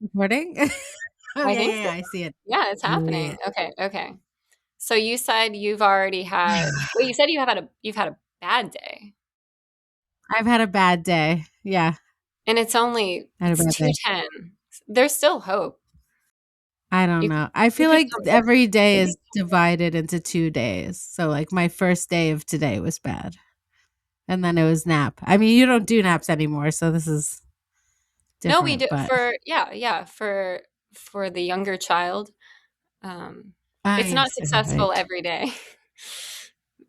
Recording? Oh, I yeah, think yeah, so. yeah, I see it. Yeah, it's Yeah, yeah, yeah. happening. Okay, okay. So you said you've already had wait, you said you've had a bad day, I've had a bad day. Yeah, and I had a it's bad day. 2:10. There's still hope. I don't You know. I you feel could like come back. every day is divided into 2 days. So, like, my first day of today was bad, and then it was nap. I mean, you don't do naps anymore, so this is No, we different, do but for yeah, yeah, for the younger child. Um, ah, it's not yes, successful right. every day,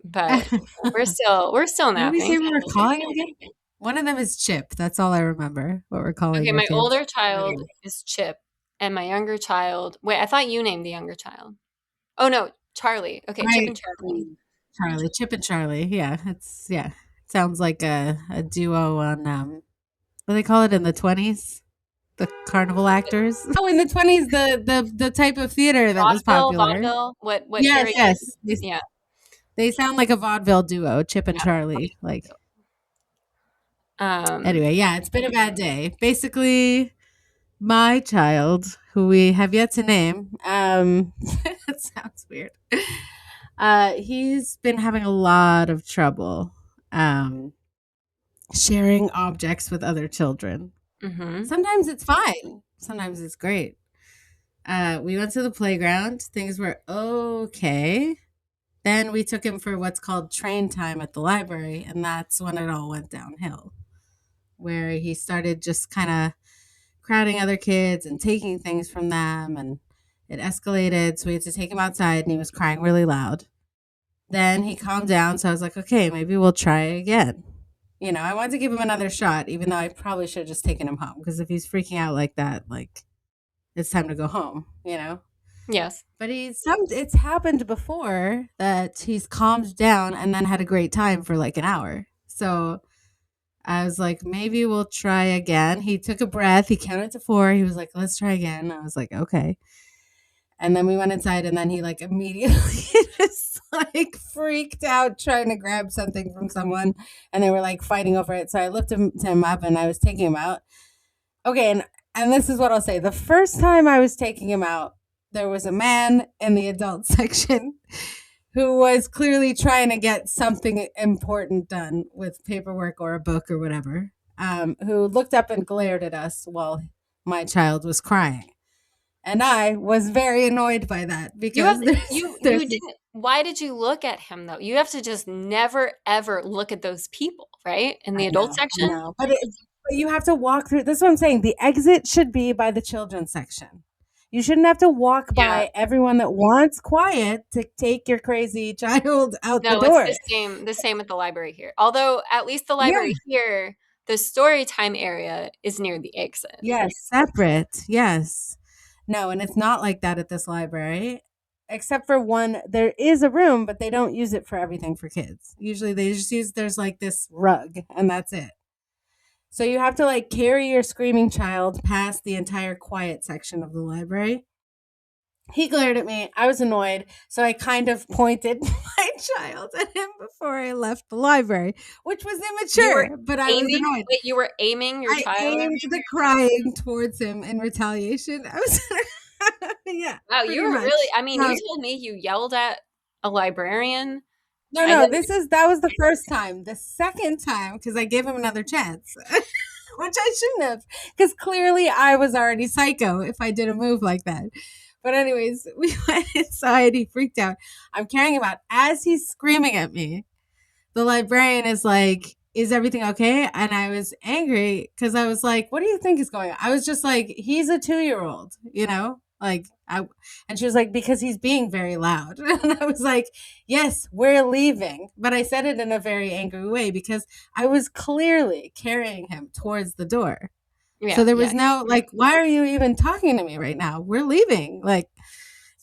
but we're still What did we napping. say we were calling him again? One of them is Chip. That's all I remember, what we're calling Okay, our my kids. older child Anyway. is Chip, and my younger child wait, I thought you named the younger child. Oh, no, Charlie. Okay, Chip I and Charlie. Charlie, Chip and Charlie. Yeah, it's yeah. Sounds like a duo on what do they call it in the 20s? The carnival actors. Oh, in the 20s, the type of theater that was Vaudeville, popular. vaudeville, what Yes, Harry yes. did. They, Yeah, they sound like a vaudeville duo, Chip and yeah. Charlie. Like Um, anyway, yeah, it's been a bad day. Basically, my child, who we have yet to name, that sounds weird. He's been having a lot of trouble sharing objects with other children. mhm. Sometimes it's fine. Sometimes it's great. We went to the playground. Things were okay. Then we took him for what's called train time at the library, and that's when it all went downhill, where he started just kind of crowding other kids and taking things from them, and it escalated. So we had to take him outside, and he was crying really loud. Then he calmed down, so I was like, okay, maybe we'll try again. I wanted to give him another shot, even though I probably should have just taken him home because if he's freaking out like that, like it's time to go home. Yes. But it's happened before that he's calmed down and then had a great time for like an hour. So I was like, maybe we'll try again. He took a breath, he counted to 4, he was like, let's try again. I was like, okay. And then we went inside and then he like immediately just like freaked out trying to grab something from someone and they were like fighting over it. So I lifted him up and I was taking him out. Okay, and this is what I'll say. The first time I was taking him out, there was a man in the adult section who was clearly trying to get something important done with paperwork or a book or whatever, who looked up and glared at us while my child was crying. And I was very annoyed by that You have because there's you there's didn't why did you look at him, though? You have to just never, ever look at those people, right? In the adult I section? know, but you have to walk through. This is what I'm saying. The exit should be by the children's section. You shouldn't have to walk Yeah. by everyone that wants quiet to take your crazy child out the No, it's door. the same at the library here. Although, at least the Yeah. library here, the story time area is near the exit. Yes. Separate. Yes. No, and it's not like that at this library. Except for one, there is a room, but they don't use it for everything for kids. Usually they just use there's like this rug and that's it. So you have to like carry your screaming child past the entire quiet section of the library. He glared at me. I was annoyed. So I kind of pointed my child at him before I left the library, which was You were immature, but I was annoyed. you were aiming your I child? aimed the crying towards him in retaliation. I was, yeah, Wow, you pretty were much. really I mean, you Um, told me you yelled at a librarian. no, I no, didn't that was the first time. The second time, because I gave him another chance, which I shouldn't have, because clearly I was already psycho if I did a move like that. But anyways, we went inside. He freaked out. I'm carrying him out as he's screaming at me. The librarian is like, "Is everything okay?" And I was angry because I was like, "What do you think is going on?" I was just like, "He's a 2-year-old, like I." And she was like, "Because he's being very loud." And I was like, "Yes, we're leaving," but I said it in a very angry way because I was clearly carrying him towards the door. So Yeah, there yeah. was no like, why are you even talking to me right now? We're leaving. Like,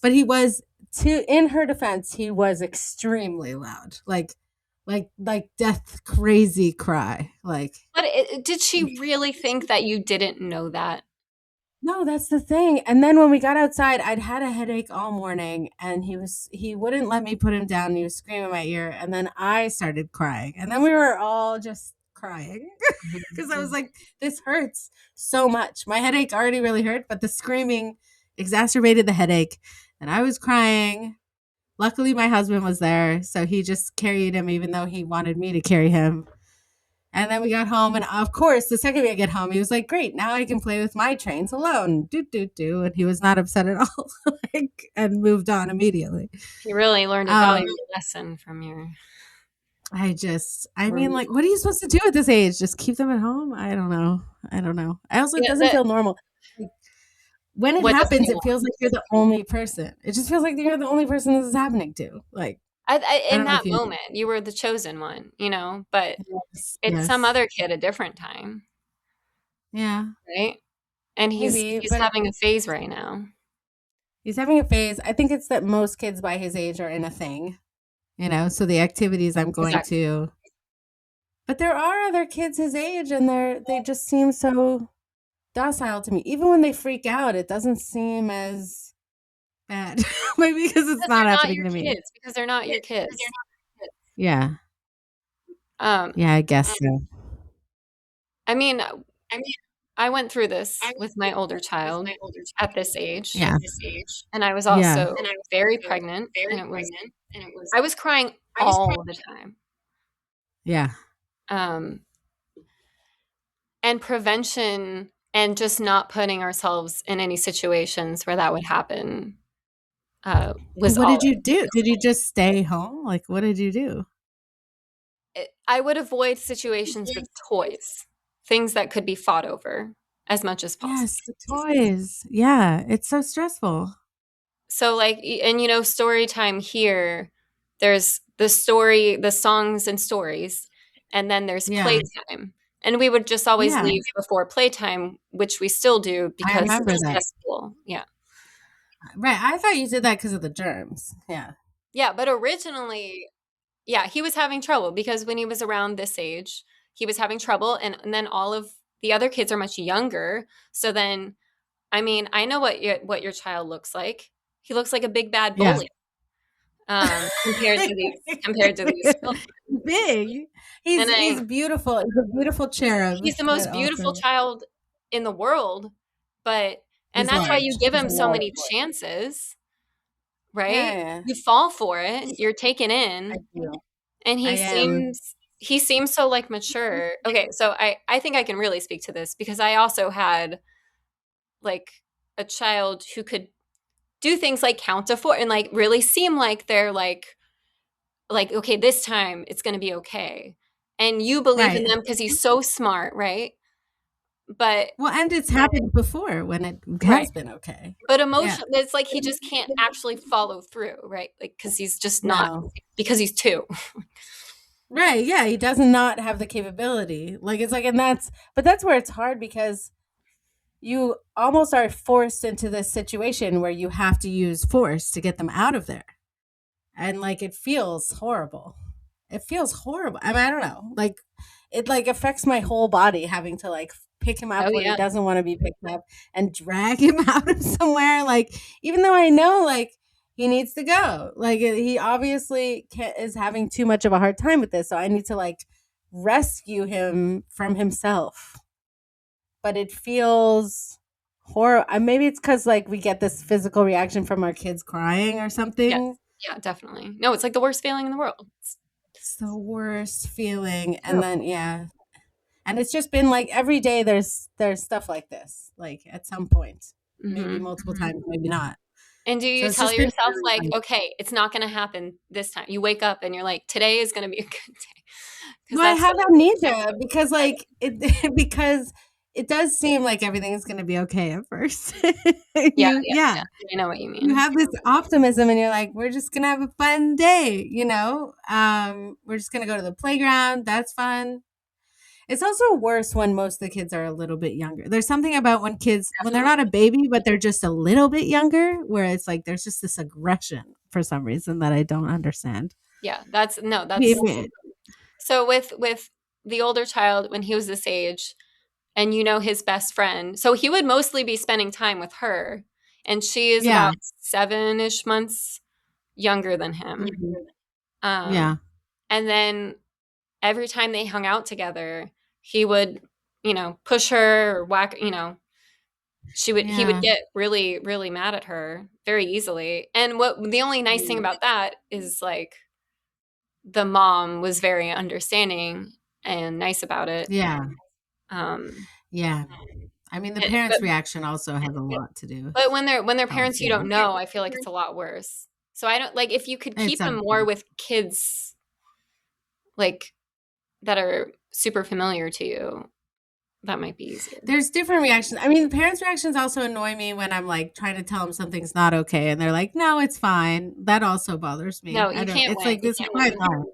but he was to in her defense, he was extremely loud. Like death crazy cry. Like But did she really think that you didn't know that? no, that's the thing. And then when we got outside, I'd had a headache all morning and he wouldn't let me put him down. He was screaming in my ear and then I started crying. And then we were all just crying because I was Mhm. like, this hurts so much. My headache already really hurt, but the screaming exacerbated the headache. And I was crying. Luckily, my husband was there. So he just carried him, even though he wanted me to carry him. And then we got home. And of course, the second we get home, he was like, great, now I can play with my trains alone. Do, do, do. And he was not upset at all like, and moved on immediately. You really learned a Um, valuable lesson from your I mean, roommate. like, what are you supposed to do at this age? Just keep them at home? I don't know. I don't know. I also, it Yeah, doesn't feel normal. Like, when it what doesn't happens, feel it feels like you're the only person. It just feels like you're the only person this is happening to. Like, I in don't know that if you know. moment, you were the chosen one, but Yes. it's some Yes. other kid a different time, Yeah. right? And he's Maybe. he's But having a phase right now. he's having a phase. I think it's that most kids by his age are in a thing, so the activities I'm going Exactly. to. But there are other kids his age and they just seem so docile to me. Even when they freak out, it doesn't seem as bad. Maybe because it's Because not they're not happening your to me. kids, because they're not your kids. Yeah. Um, Yeah, I guess so. I mean, I went through this with my older child at this age, Yeah. and I was Yeah. also very pregnant, and I was crying all the time. Yeah. Um, and prevention and just not putting ourselves in any situations where that would happen was What did all. you do? Did you just stay home? Like, what did you do? I would avoid situations with toys, things that could be fought over as much as possible. Yes, the toys. Yeah, it's so stressful. So and story time here, there's the songs and stories, and then there's Yeah. playtime. And we would just always Yeah. leave before playtime, which we still do I because remember it's that. stressful. Yeah. Right. I thought you did that because of the germs. Yeah. Yeah, but originally, yeah, he was having trouble because when he was around this age, he was having trouble, and then all of the other kids are much younger. So then, I mean, I know what your child looks like. He looks like a big bad Yeah. bully, compared to these children. Big. And He's beautiful. He's a beautiful cherub, he's the but most beautiful also child in the world, but and he's that's why you large. give He's him a so large many boy. chances, Yeah, right? yeah. You fall for it, you're taken I in, do. and I am. he seems so like mature. Okay, so I think I can really speak to this because I also had like a child who could do things like count to four and like really seem like they're like okay, this time it's going to be okay. And you believe in Right. them because he's so smart, right? But Well, and it's happened before when it right. has been okay. But Yeah. emotion it's like he just can't actually follow through, right? Like cuz he's just not No. because he's 2. Right. Yeah. He does not have the capability. Like, it's like, and but that's where it's hard because you almost are forced into this situation where you have to use force to get them out of there. And like, it feels horrible. It feels horrible. I mean, I don't know. Like, it like affects my whole body having to like pick him up Oh when he yeah. doesn't want to be picked up and drag him out of somewhere. Like, even though I know like he needs to go, like he obviously is having too much of a hard time with this, so I need to like rescue him from himself. But it feels horrible. Maybe it's because like we get this physical reaction from our kids crying or Yes. something. Yeah, definitely. No, it's like the worst feeling in the world. It's the worst feeling. And then Terrible. yeah, and it's just been like every day there's stuff like this, like at some point, maybe Mhm. multiple times, maybe not. And do So you it's tell just been yourself like, like, "Okay, it's not gonna happen this time." You wake up and you're like, "Today is gonna be a good day," because well, I that's have amnesia because like it because it does seem like everything is going to be okay at first. yeah, you yeah, Yeah, yeah. I know what you you mean. have this optimism and you're like, we're just going to have a fun day, we're just going to go to the playground, that's fun. It's also worse when most of the kids are a little bit younger. There's something about when they're Definitely. not a baby, but they're just a little bit younger, where it's like there's just this aggression for some reason that I don't understand. Yeah, that's no, that's Maybe- so with the older child when he was this age and his best friend. So he would mostly be spending time with her, and she is Yeah. about 7-ish months younger than him. Mhm. Um Yeah. and then every time they hung out together, he would, push her or whack, he would Yeah. get really, really mad at her very easily. And the only nice thing Mm. about that is like the mom was very understanding and nice about it. Yeah. Um, Yeah. I mean, the but parents' reaction also has a lot to do with when they're how it parents you don't feels. know, I feel like it's a lot worse. So I don't like if you could keep them more Exactly. with kids like that are super familiar to you, that might be easier. There's different reactions. I mean, the parents' reactions also annoy me when I'm like trying to tell them something's not okay and they're like, "No, it's fine." That also bothers me. No, I you don't can't it's win. like You this can't fine win. line.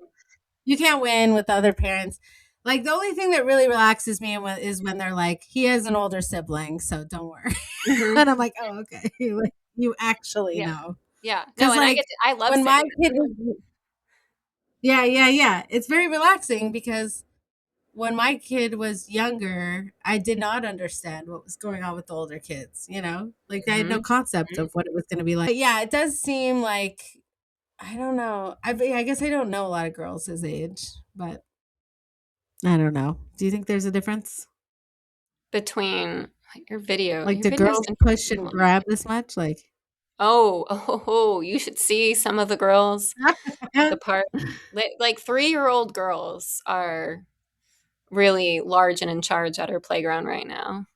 You can't win with other parents. Like the only thing that really relaxes me is when they're like, "He has an older sibling, so don't worry." Mhm. And I'm like, "Oh, okay." Like, you actually Yeah. know. Yeah. No, 'Cause and like I love when my siblings. kid was Yeah, yeah, yeah. It's very relaxing because when my kid was younger, I did not understand what was going on with the older kids, you know? Like, I had no Mhm. concept of what it was gonna be like. But, yeah, it does seem like I don't know. I guess I don't know a lot of girls his age, but I don't know. Do you think there's a difference? Between Like, your do video's girls been push pretty and long. grab this much? Like Oh, you should see some of the girls at the park. Like 3-year-old girls are really large and in charge at our playground right now.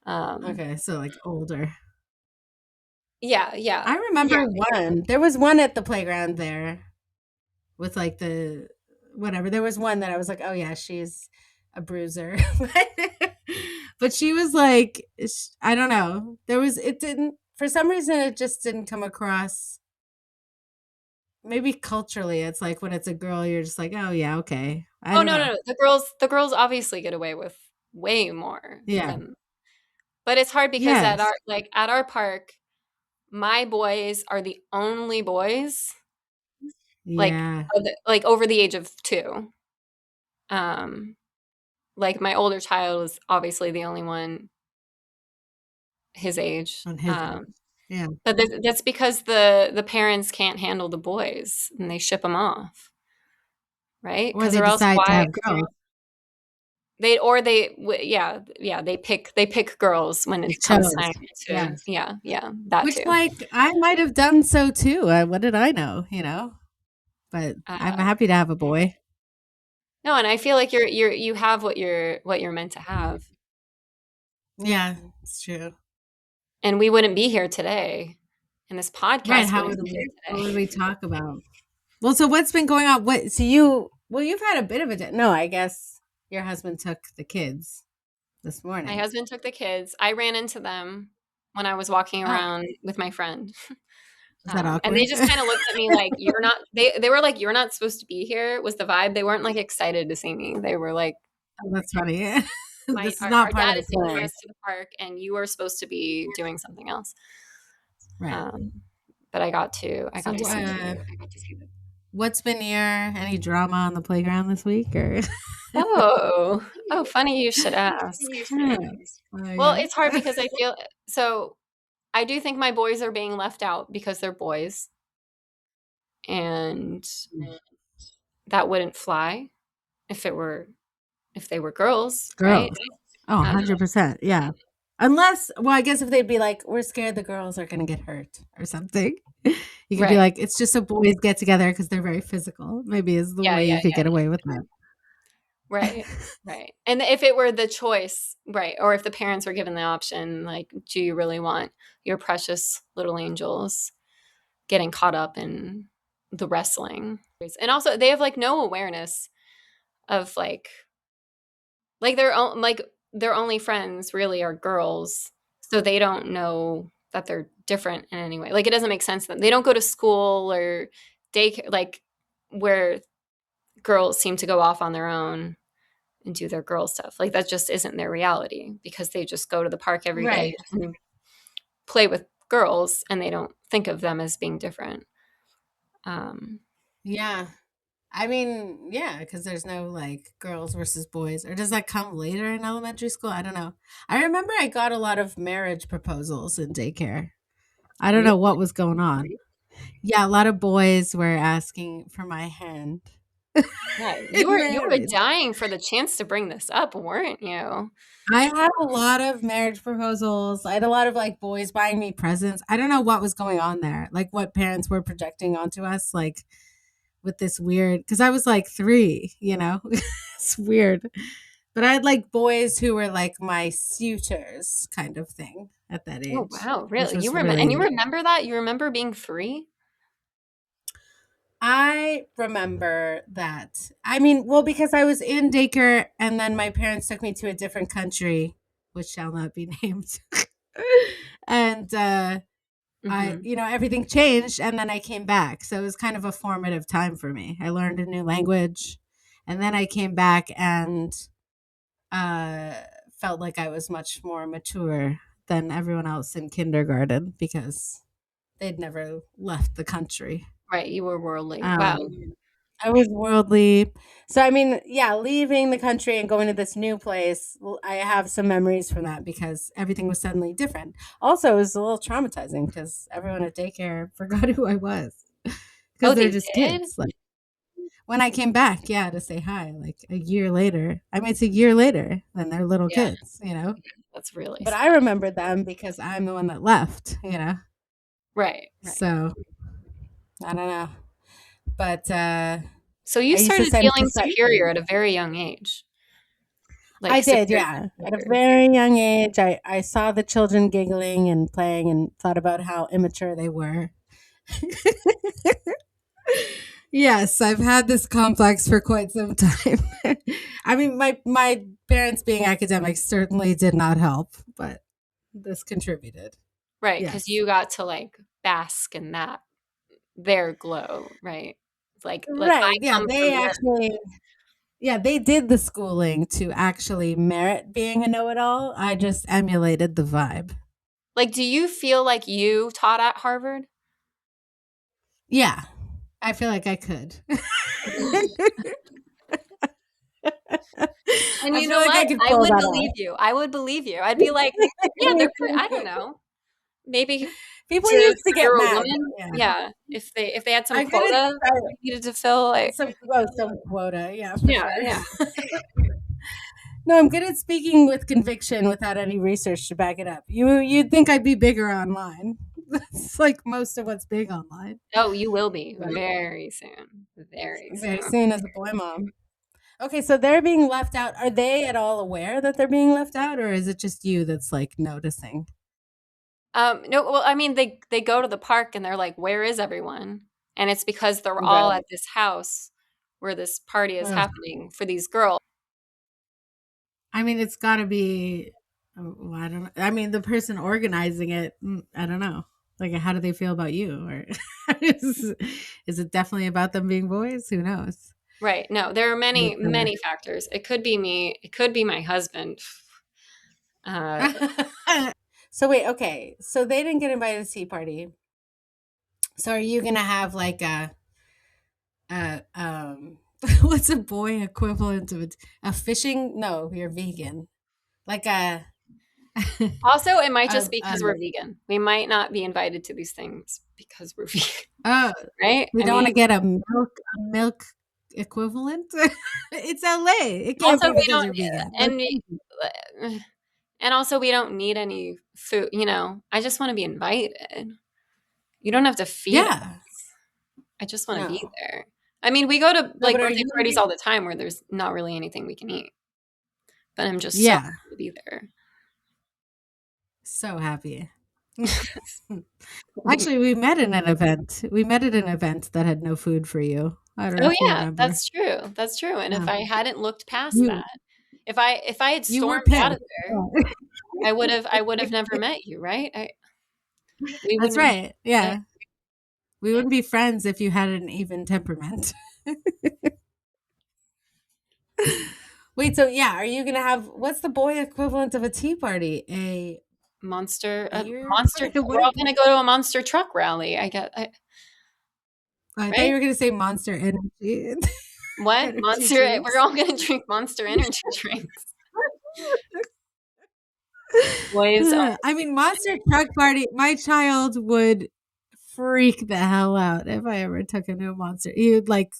Um, Okay, so, like, older. yeah, yeah. I remember one. There was one at the playground there with like the whatever. There was one that I was like, "Oh yeah, she's a bruiser." But she was like I don't know. There was it didn't for some reason it just didn't come across maybe culturally it's like when it's a girl you're just like, "Oh yeah, okay." I Oh, don't no, no, know. no. The girls obviously get away with way more Yeah. than but it's hard because Yes. at our park, my boys are the only boys, like, Yeah. like, over the age of 2. Um, like, my older child is obviously the only one his age, On his end. Yeah. but that's because the parents can't handle the boys, and they ship them off, right? Or Because they or else decide to why have girls. yeah, they pick girls when They it comes chose. time to Yes. yeah, that Which too. like I might have done so too. What did I know, you know? But I'm Uh, happy to have a boy. no, and I feel like you have what you're meant to have, Yeah, it's true. and we wouldn't be here today, and this Right, podcast how wouldn't would be here we what would today. we talk about? Well, so what's been going on? What so you've had a bit of a no, I guess your husband took the kids this My morning. husband took the kids. I ran into them when I was walking Oh, around with my friend. is that And they awkward? just kinda looked at me like, "You're not" they were like, "You're not supposed to be here," was the vibe. They weren't, like, excited to see me. They were like, Oh, that's funny. "My This is our not part of dad the is taking plan. us to the park, and you are supposed to be doing something else." Right. Um, but I got So to see them. what's been your any drama on the playground this week or Oh, funny you should ask. Yeah. Oh Well, yeah. it's hard because I feel so I do think my boys are being left out because they're boys, and that wouldn't fly if it were if they were girls, right? Girls. Oh, Um, 100%. Yeah. Unless, well, I guess if they'd be like, we're scared the girls are going to get hurt or something. You could be right. like, it's just so boys get together because they're very physical. Maybe is the Yeah, way yeah, you could yeah. get away with that. Right. Right. And if it were the choice, right, or if the parents were given the option, like, do you really want your precious little angels getting caught up in the wrestling? And also, they have like no awareness of their only friends really are girls, so they don't know that they're different in any way. Like it doesn't make sense to them. They don't go to school or daycare like where girls seem to go off on their own and do their girl stuff. Like that just isn't their reality because they just go to the park every day Right. and play with girls and they don't think of them as being different. Um, Yeah. I mean, yeah, because there's no like girls versus boys. Or does that come later in elementary school? I don't know. I remember I got a lot of marriage proposals in daycare. I don't really? know what was going on. Yeah, a lot of boys were asking for my hand. Yeah, in you were marriage. dying for the chance to bring this up, weren't you? I had a lot of marriage proposals. I had a lot of like boys buying me presents. I don't know what was going on there, like what parents were projecting onto us, like with this weird, because I was like 3, it's weird. But I had like boys who were like my suitors kind of thing at that Oh, age, wow, which really? was And really, you remember that? You remember being free? I remember that. I mean, well, because I was in daycare and then my parents took me to a different country, which shall not be named. And Mhm. everything changed and then I came back. So it was kind of a formative time for me. I learned a new language and then I came back and uh, felt like I was much more mature than everyone else in kindergarten because they'd never left the country. Right, you were worldly. Wow. Um, I was worldly. So, I mean, yeah, leaving the country and going to this new place, I have some memories from that because everything was suddenly different. Also, it was a little traumatizing because everyone at daycare forgot who I was because Oh, they're they just did? kids. Like when I came back, yeah, to say hi, like a year later. I mean, it's a year later than they're little Yeah, kids. that's really But I sad. remember them because I'm the one that left. Right, right. So I don't know. But So you I used to started send feeling processions. superior at a very young age, I like did, superior yeah. to At a others. very young age, I saw the children giggling and playing and thought about how immature they were. Yes, I've had this complex for quite some time. I mean, my parents being academics certainly did not help, but this contributed. Right, because Yes. you got to, like, bask in that their glow, right? It's like, I Right. Yeah, come from there. they did the schooling to actually merit being a know-it-all. I just emulated the vibe. Like, do you feel like you taught at Harvard? Yeah, I feel like I could. And I you feel know like what? I could I pull would that believe off. you. I would believe you. I'd be like, "Yeah, they're I don't know, maybe People to used to you're get a mad. woman?" Yeah. Yeah, if they had some I'm good at quota they needed to fill, like some quota, yeah, for yeah, sure. yeah. No, I'm good at speaking with conviction without any research to back it up. You'd think I'd be bigger online. That's like most of what's big online. Oh, you will be But very soon. Very very soon. soon as a boy mom. Okay, so they're being left out. Are they at all aware that they're being left out, or is it just you that's like noticing? No, well, I mean, they go to the park and they're like, "Where is everyone?" And it's because they're all Right. at this house where this party is Ugh. happening for these girls. I mean, it's got to be. Well, I don't know. I mean, the person organizing it, I don't know. Like, how do they feel about you? Or is, is it definitely about them being boys? Who knows? Right. No, there are But, many, many factors. It could be me. It could be my husband. Uh, so wait, okay. So they didn't get invited to tea party. So are you gonna have like a what's a boy equivalent of a fishing? No, you're vegan. Like a Also, it might a, just be a because we're vegan. We might not be invited to these things because we're vegan, oh, right? we I don't want mean, to get a milk equivalent. It's LA. It can't also be we because don't, you're vegan. and and also we don't need any food. I just want to be invited. You don't have to feed us. Yeah. I just want to be No. there. I mean, we go to No, like but are birthday you gonna parties be? all the time where there's not really anything we can eat, but I'm just so Yeah. happy to be there. So happy. Actually, we met in an event. We met at an event that had no food for you. I don't know Oh if you yeah, remember. that's true. That's true. And if Yeah. I hadn't looked past that, You if I had you were stormed out of pissed. there, I would have never met you, right? We That's wouldn't. right. Yeah. We wouldn't be friends if you had an even temperament. Wait, so yeah, are you gonna have what's the boy equivalent of a tea party? A beer Monster. party? We're all gonna go to a monster truck rally. I thought you Right? were gonna say Monster Energy. What Energy monster? We're drinks. all gonna drink Monster energy drinks. Boys, I mean, Monster Truck Party. My child would freak the hell out if I ever took him to a monster. He would like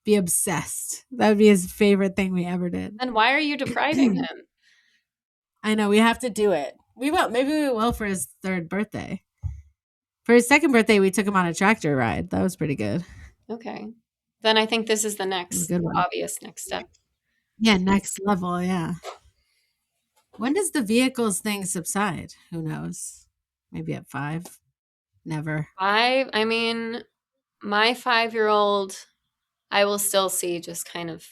be obsessed. That would be his favorite thing we ever did. Then why are you depriving him? I know we have to do it. We will. Maybe we will for his third birthday. For his second birthday, we took him on a tractor ride. That was pretty good. Okay. Then I think this is the It was a next good one. obvious next step. Yeah, next level. Yeah. When does the vehicles thing subside? Who knows? Maybe at 5. Never. I mean, my 5-year-old, I will still see just kind of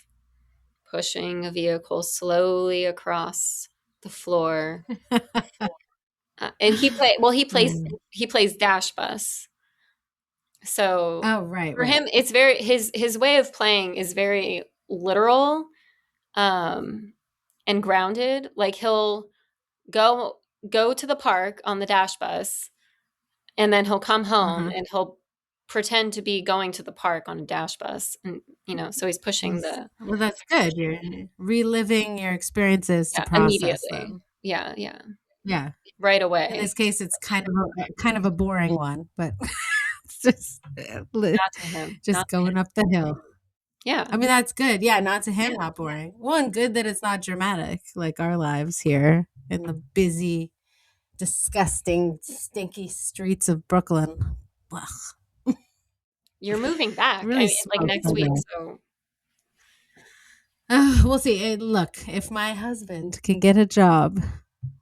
pushing a vehicle slowly across the floor. And Mm. he plays dash bus. So Oh, right, for right. him, it's very his way of playing is very literal, um, and grounded. Like he'll go go to the park on the dash bus, and then he'll come home Uh-huh. and he'll pretend to be going to the park on a dash bus, and so he's pushing the Well, that's good. You're reliving your experiences to yeah process immediately. them. Yeah, yeah, Yeah. right In away. this case, it's kind of a boring one, but it's just Not to him, not just to him. going up the hill. Yeah, I mean, that's good. Yeah, not to him, not boring. Well, and good that it's not dramatic like our lives here in the busy, disgusting, stinky streets of Brooklyn. Ugh. you're moving back. I Really mean, like smells next so week. bad. So, We'll see. Look, if my husband can get a job,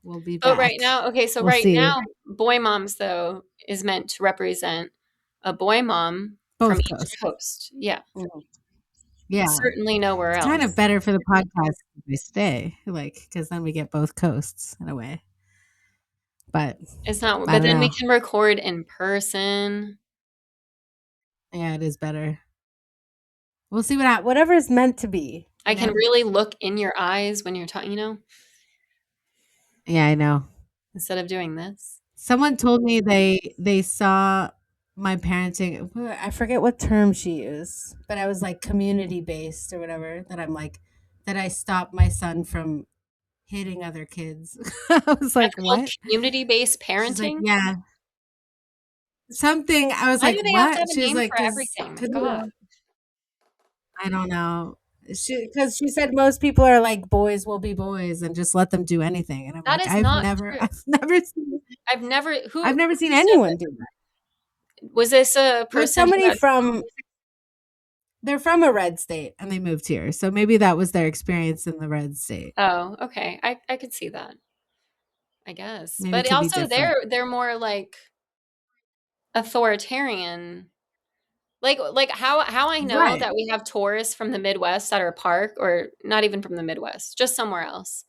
we'll be but right back. now, okay. So We'll right see. now, boy moms though is meant to represent a boy mom from Both each coasts. coast. Yeah, Mhm. Yeah. certainly nowhere It's kind of else. better for the podcast if we stay, like, because then we get both coasts in a way. But It's not, I but don't then we know. can record in person. Yeah, it is better. We'll see whatever is meant to be, I you can know? really look in your eyes when you're talking, Yeah, I know. instead of doing this. Someone told me they saw my parenting. I forget what term she used, but I was like community based or whatever. That I'm like that I stopped my son from hitting other kids. I was like, That's called what? community-based She's like, parenting? yeah, something. I was Why like, do they have to what? have a She was name like, for everything? My god. I don't know. Because she said most people are like boys will be boys and just let them do anything, and I'm That like, is not true. I've never seen Who said anyone that? do that. Was this a It was person who somebody has from they're from a red state and they moved here, so maybe that was their experience in the red state. Oh, okay. I could see that, I guess. Maybe it But could be also different. they're more like authoritarian. Like how I know Right. that we have tourists from the Midwest at our park, or not even from the Midwest, just somewhere else,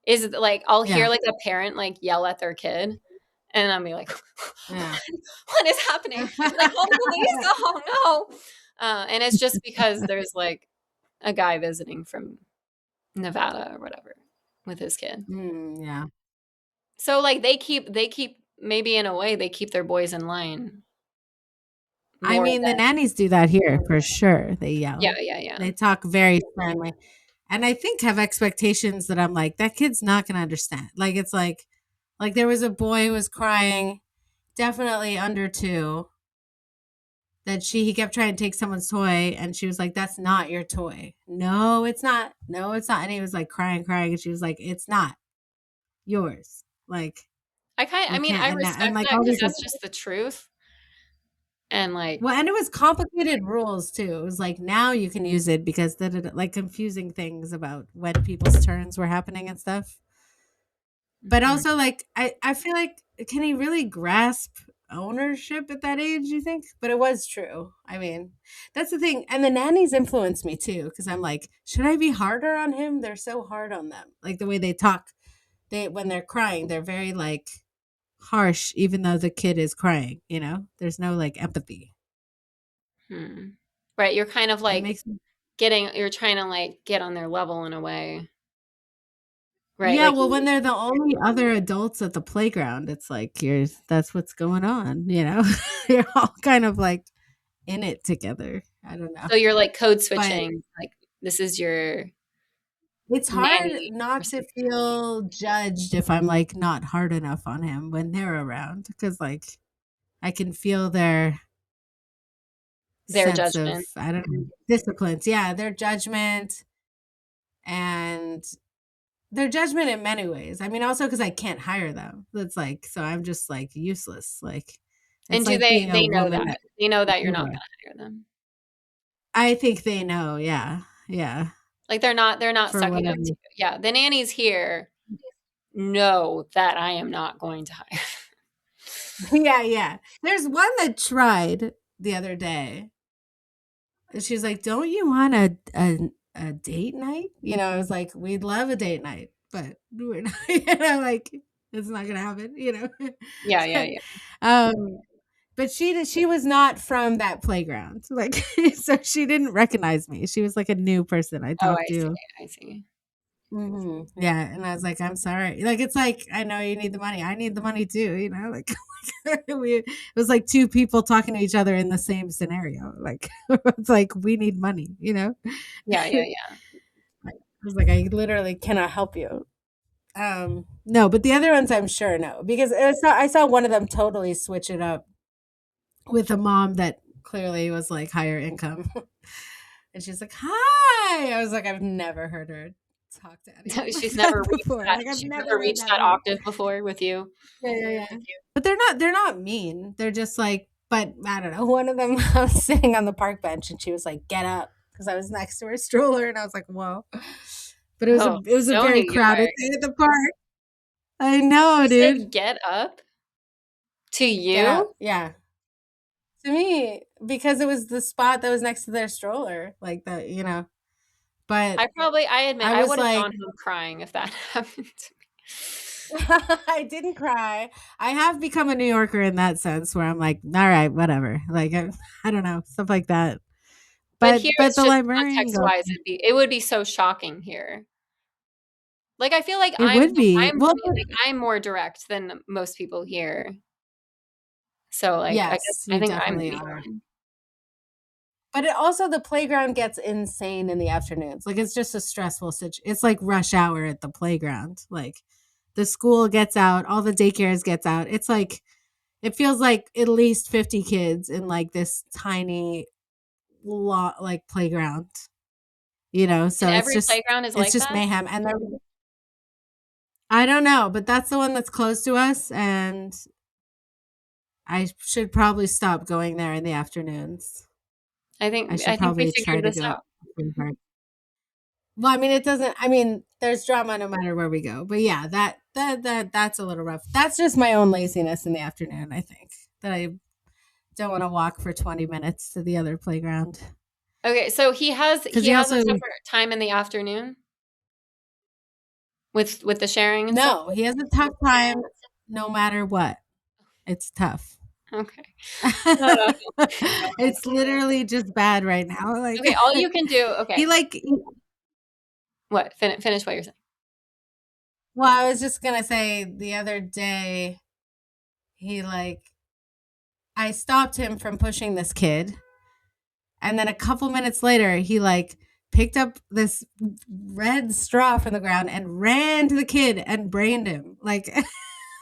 is like I'll hear Yeah. like a parent like yell at their kid, and I'll be like, Yeah. what is happening? Like, call the police. Oh no. And it's just because there's like a guy visiting from Nevada or whatever with his kid. Yeah. So like they keep maybe in a way they keep their boys in line I more mean, the than nannies do that here for sure. They yeah, yell. yeah, yeah. They talk very friendly. And I think have expectations that I'm like, that kid's not gonna understand. Like it's like there was a boy who was crying, definitely under 2, that he kept trying to take someone's toy and she was like, that's not your toy. No, it's not. No, it's not. And he was like crying, crying, and she was like, it's not yours. Like I you mean, can't I and respect like that all because these that's just the truth. And like, well, and it was complicated rules too. It was like now you can use it because like confusing things about when people's turns were happening and stuff. But mhm. also like I feel like can he really grasp ownership at that age, you think? But it was true. I mean, that's the thing. And the nannies influenced me too because I'm like, should I be harder on him? They're so hard on them. Like the way they talk. They when they're crying, they're very like harsh even though the kid is crying, you know? There's no like empathy. Hmm. Right, you're kind of It like makes me you're trying to like get on their level in a way, right? yeah, Like, well, when they're the only other adults at the playground, it's like that's what's going on, you know? You're all kind of like in it together. I don't know. so you're like code But switching. Like, this is your it's hard nanny or not to something. feel judged if I'm like not hard enough on him when they're around because like I can feel Their sense of, judgment. I don't know, disciplines. Yeah, their judgment and their judgment in many ways. I mean, also because I can't hire them. It's like, so I'm just like useless. Like, And it's do like being a they know woman that? at They know that you're not Goodwill. gonna hire them. I think they know. Yeah. Yeah. Like, they're not For sucking up whatever. to you. Yeah, the nannies here know that I am not going to hire. Yeah. Yeah. There's one that tried the other day. She's like, "Don't you want a date night?" I was like, "We'd love a date night, but we're not," like it's not gonna happen. Yeah, yeah, yeah. um, but she was not from that playground, like, so she didn't recognize me. She was like a new person I Oh, talked I see, to. I see. Yeah, and I was like, "I'm sorry." Like, it's like, I know you need the money. I need the money too, like, it was like two people talking to each other in the same scenario. Like, it's like, we need money. Yeah, yeah, I yeah. was like, I literally cannot help you. No, but the other ones I'm sure no, because I saw one of them totally switch it up with a mom that clearly was like higher income. And she's like, "Hi." I was like, I've never heard her talk to anyone like that before. Like, I've She's never never heard reached that that word. octave before with you. Yeah, yeah, yeah. But they're not mean. They're just like, but I don't know. One of them, I was sitting on the park bench and she was like, "Get up," because I was next to her stroller and I was like, "Whoa." But Oh, it was a so very New crowded York. day at the park. I know, She dude. said, "Get up" to Get up. you? Yeah. To me, because it was the spot that was next to their stroller, like that. But I admit, I I was would have like, gone home crying if that happened to me. I didn't cry. I have become a New Yorker in that sense where I'm like, all right, whatever. Like, I don't know, stuff like that. But But here, but it's the just librarian girl, context-wise, it would be so shocking here. Like, I feel like it would be. Well, I'm more direct than most people here. So, like, I guess yes, I you think I'm the definitely weak are. one. But it also, the playground gets insane in the afternoons. Like, it's just a stressful situation. It's like rush hour at the playground. Like, the school gets out, all the daycares gets out. It's like, it feels like at least 50 kids in like this tiny like playground. And So it's every just playground is it's like just that? mayhem. And I don't know, but that's the one that's close to us, and I should probably stop going there in the afternoons. I should I think we probably try figured to this go. out. Well, I mean, it doesn't. I mean, there's drama no matter where we go. But yeah, that's a little rough. That's just my own laziness in the afternoon. I think that I don't want to walk for 20 minutes to the other playground Okay, so because he he has a also tougher time in the afternoon with the sharing and stuff? no, he has a tough time no matter what. It's tough. Okay. Uh, It's literally just bad right now. Like, okay, all you can do he okay. like What? Finish what you're saying. well, I was just gonna say the other day he like I stopped him from pushing this kid, and then a couple minutes later he like picked up this red straw from the ground and ran to the kid and brained him. Like,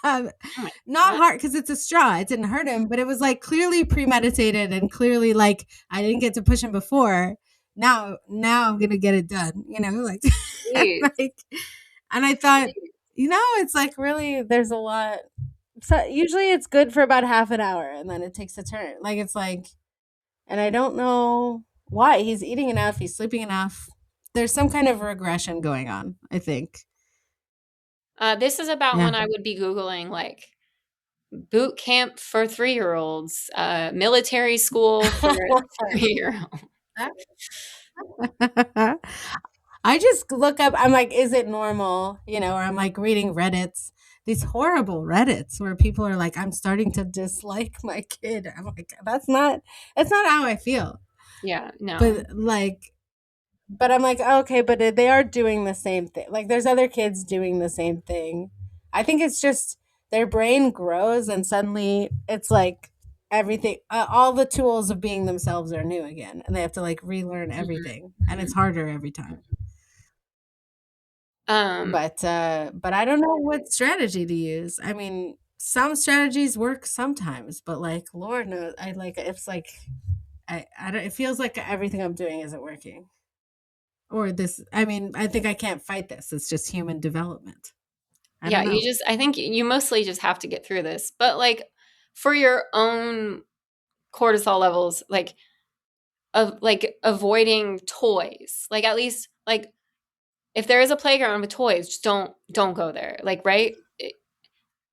um, Oh my not god. hard because it's a straw. It didn't hurt him, but it was like clearly premeditated and clearly like I didn't get to push him before. Now I'm gonna get it done. Like, Jeez. like, and I thought, it's like really there's a lot. So usually it's good for about half an hour and then it takes a turn. Like, it's like, and I don't know why he's eating enough, he's sleeping enough. There's some kind of regression going on, I think. This is about Yeah. when I would be Googling, like, boot camp for 3-year-olds, military school for 3-year-olds. I just look up, I'm like, is it normal? Or I'm like reading Reddits, these horrible Reddits where people are like, I'm starting to dislike my kid. I'm like, that's not how I feel. Yeah, no. But like, but I'm like, okay, but they are doing the same thing. Like, there's other kids doing the same thing. I think it's just their brain grows and suddenly it's like everything, all the tools of being themselves are new again. And they have to like relearn Mhm, everything. And it's mhm. harder every time. Um, But I don't know what strategy to use. I mean, some strategies work sometimes, but like Lord knows, I like it's like I don't, it feels like everything I'm doing isn't working. Or this, I mean, I think I can't fight this. It's just human development. I Yeah, don't know. I think you mostly just have to get through this. But like for your own cortisol levels, like of like avoiding toys. Like at least like if there is a playground with toys, just don't go there. Like, right?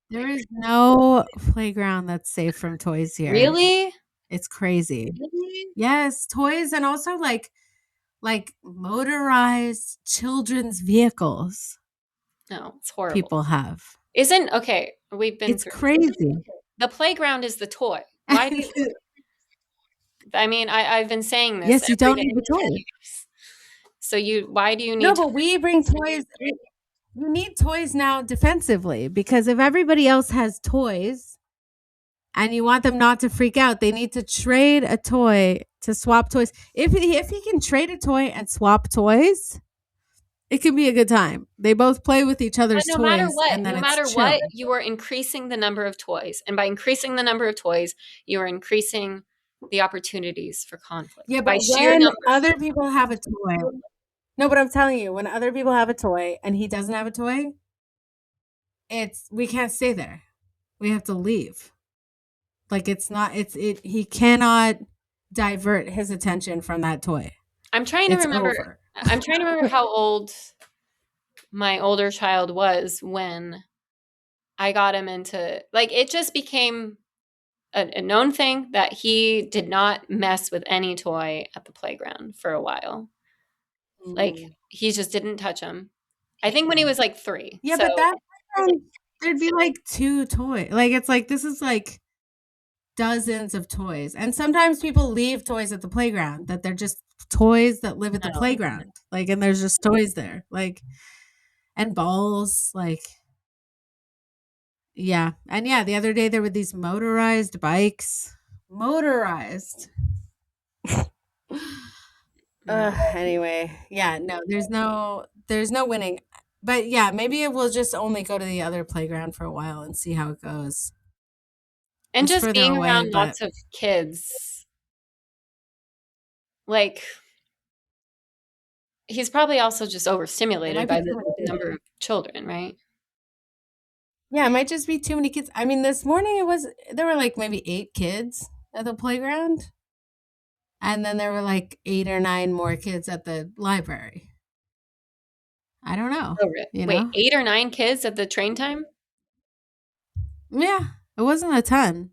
There is no playground that's safe from toys here. Really? It's crazy. Really? Yes, toys and also like motorized children's vehicles No, it's horrible. people have. Isn't okay, we've been It's through crazy. the playground is the toy. Why do you I mean, I've been saying this Yes, you every don't day need the for 10 toy. years. So you why do you No, need to but we bring toys. You need toys now defensively because if everybody else has toys and you want them not to freak out, they need to trade a toy to swap toys. If he can trade a toy and swap toys, it can be a good time. They both play with each but other's toys and then no it's matter what, chill. you are increasing the number of toys. And by increasing the number of toys, you are increasing the opportunities for conflict Yeah, by but sheer when numbers. other people have a toy, no, but I'm telling you, when other people have a toy and he doesn't have a toy, it's we can't stay there. We have to leave. Like it's not it's it he cannot divert his attention from that toy. I'm trying to It's remember over. I'm trying to remember how old my older child was when I got him into like it just became a known thing that he did not mess with any toy at the playground for a while. Like Mm. he just didn't touch them. I think when he was like 3. Yeah, So but that there'd be like 2 toy like, it's like this is like dozens of toys, and sometimes people leave toys at the playground that they're just toys that live at the no. playground, like, and there's just toys there, like, and balls, like yeah, and yeah, the other day there were these motorized bikes. Motorized. No. Anyway, yeah, no, there's no winning. But yeah, maybe we'll just only go to the other playground for a while and see how it goes. And It's just further being away, around but lots of kids, like he's probably also just it overstimulated might be by too the many kids. number of children, right? Yeah, it might just be too many kids. I mean, this morning there were like maybe 8 kids at the playground, and then there were like 8 or 9 more kids at the library. I don't know, Oh, you wait, know? 8 or 9 kids at the train time? Yeah, it wasn't a ton,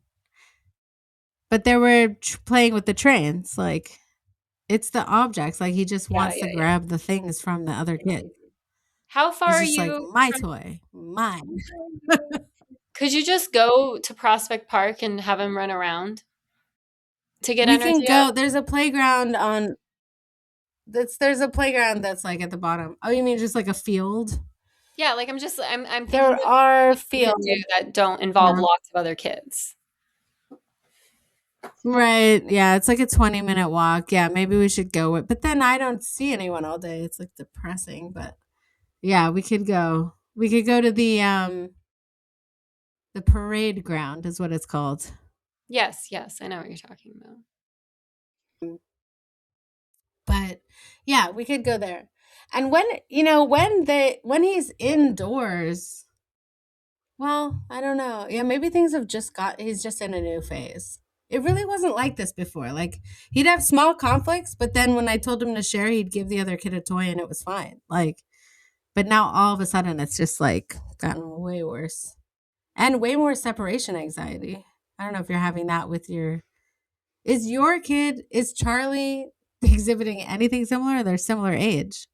but they were playing with the trains. Like, it's the objects. Like, he just Yeah, wants to yeah, yeah. grab the things from the other kid. How far He's are just like, you my from toy, mine. could you just go to Prospect Park and have him run around to get We can energy out? go. There's a playground that's like at the bottom. Oh, you mean just like a field? Yeah, like I'm thinking There of are things you could do fields. that don't involve Yeah. lots of other kids. Right. Yeah, it's like a 20-minute walk. Yeah, maybe we should go with, but then I don't see anyone all day. It's like depressing, but yeah, we could go. We could go to the parade ground is what it's called. Yes, yes, I know what you're talking about. But yeah, we could go there. And when he's indoors, well, I don't know. Yeah, maybe things have just got he's just in a new phase. It really wasn't like this before. Like, he'd have small conflicts, but then when I told him to share, he'd give the other kid a toy and it was fine. Like, but now all of a sudden it's just like gotten way worse. And way more separation anxiety. I don't know if you're having that with is Charlie exhibiting anything similar? They're similar age.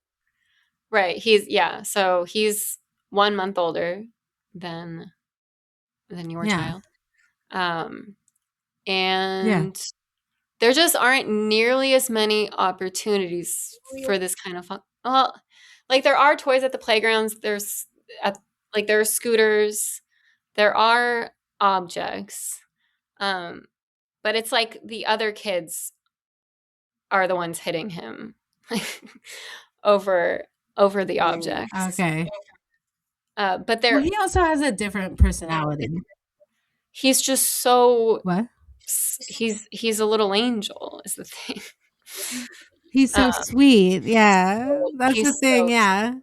Right, so he's 1 month older than your Yeah. child. Um, Yeah. and there just aren't nearly as many opportunities for this kind of fun. Well, like there are toys at the playgrounds. At there are scooters. There are objects. Um, but it's like the other kids are the ones hitting him over the objects. Okay. But Well, there he also has a different personality. he's just so What? he's a little angel is the thing. He's so Um, sweet. Yeah. That's the he's thing. so Yeah.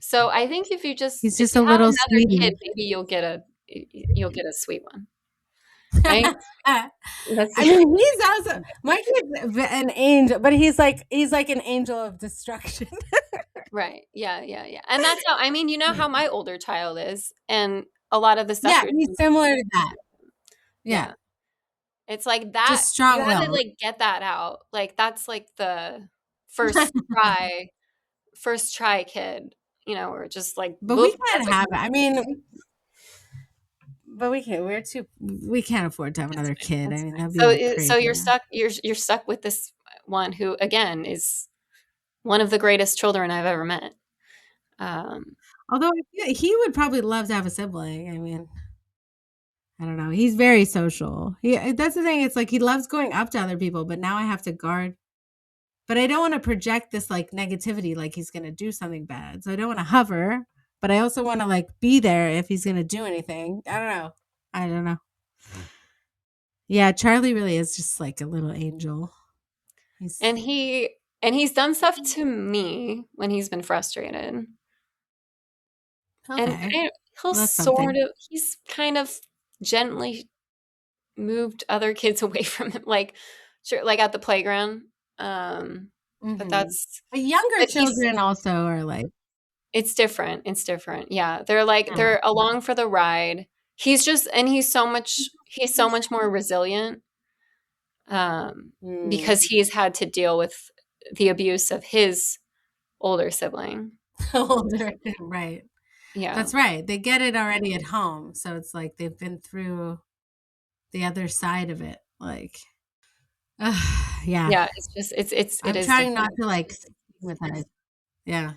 so I think He's if just you a have little another sweetie. kid, maybe you'll get a sweet one, right? That's I mean, he's also my kid's an angel, but he's like an angel of destruction. right. Yeah, yeah, yeah. And that's how I mean, you know how my older child is, and a lot of the stuff Yeah, you're he's doing. similar to that. Yeah. Yeah. It's like that Just you strong have to, will. like, get that out. Like, that's, like, the first try first try kid, or just, like, But we boop, can't that's a have it. I mean, but we can't. We can't afford to have that's another fine, kid. I that's mean, fine. that'd be like So crazy. you're stuck with this one who, again, is one of the greatest children I've ever met. Um, Although he would probably love to have a sibling. I mean, I don't know. He's very social. That's the thing. It's like he loves going up to other people, but now I have to guard. But I don't want to project this like negativity, like he's gonna do something bad. So I don't want to hover, but I also want to like be there if he's gonna do anything. I don't know. I don't know. Yeah, Charlie really is just like a little angel. He's and he's done stuff to me when he's been frustrated. And okay. he'll Well, that's sort something. of he's kind of gently moved other kids away from him, like, sure, like, at the playground, but Hmm. that's But younger but he's children also are like, it's different, yeah, they're, like, hmm, they're along for the ride. He's so much more resilient, um, mm, because he's had to deal with the abuse of his older sibling. older, right? Yeah. That's right. They get it already at home, so it's like they've been through the other side of it. Like, yeah. Yeah, it's just it I'm is trying not different. to like stigmatize. Yeah.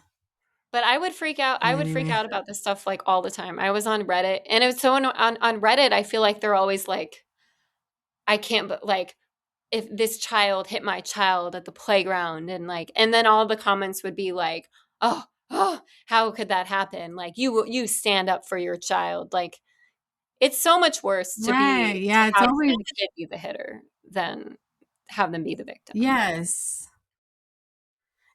But I would freak Anyway. out about this stuff, like, all the time. I was on Reddit, and it was so on Reddit, I feel like they're always like, "I can't but like, if this child hit my child at the playground," and then all the comments would be like, "Oh, oh, how could that happen? Like, you stand up for your child." Like, it's so much worse Right. to Yeah. It's have always, the kid be the hitter than have them be the victim. yes.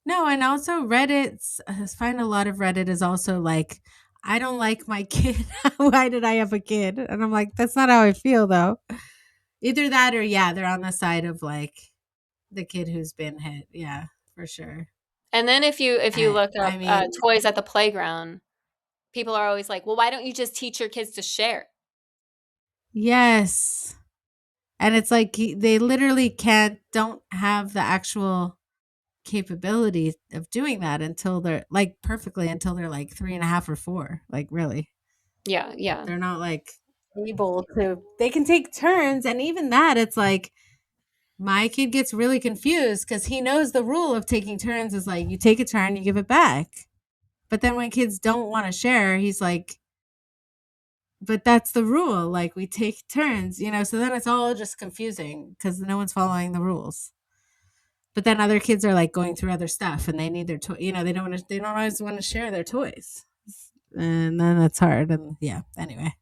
No, and also Reddit's, I find a lot of Reddit is also like, I don't like my kid. Why did I have a kid? And I'm like, that's not how I feel though. Either that or yeah, they're on the side of like the kid who's been hit. Yeah, for sure. And then if you look up, I mean, toys at the playground, people are always like, "Well, why don't you just teach your kids to share?" yes. And it's like they literally don't have the actual capability of doing that until they're like perfectly until they're like 3.5 or 4. Like really. Yeah, yeah. They're not like able to, they can take turns. And even that, it's like my kid gets really confused because he knows the rule of taking turns is like you take a turn, you give it back. But then when kids don't want to share, he's like, but that's the rule. Like we take turns. So then it's all just confusing because no one's following the rules. But then other kids are like going through other stuff and they need their toy. They don't always want to share their toys. And then it's hard. And yeah, anyway.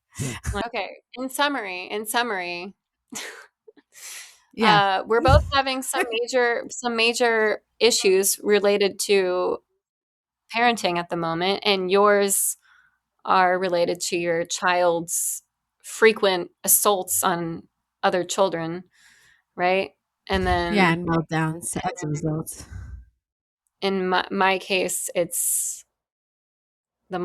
Okay, in summary, Yeah. we're both having some major issues related to parenting at the moment, and yours are related to your child's frequent assaults on other children, right? And Yeah. then And meltdowns as a result. in my case, it's the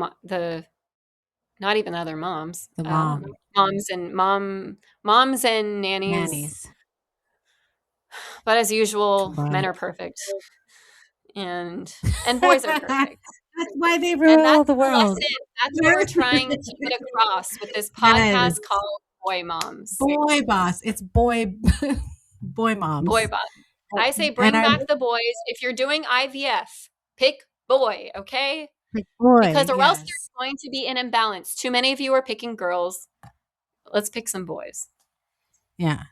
not even other moms, The mom, moms and nannies. nannies But as usual, men combined. are perfect, and boys are perfect. That's why they And rule the world. that's what we're trying to get across with this Yes. podcast called Boy Moms. Boy boss. It's boy boy Boy moms. Boss. I say And bring I back the boys. If you're doing IVF, pick boy, okay? like boy, Because or else yes. there's going to be an imbalance. Too many of you are picking girls. Let's pick some boys. Yeah.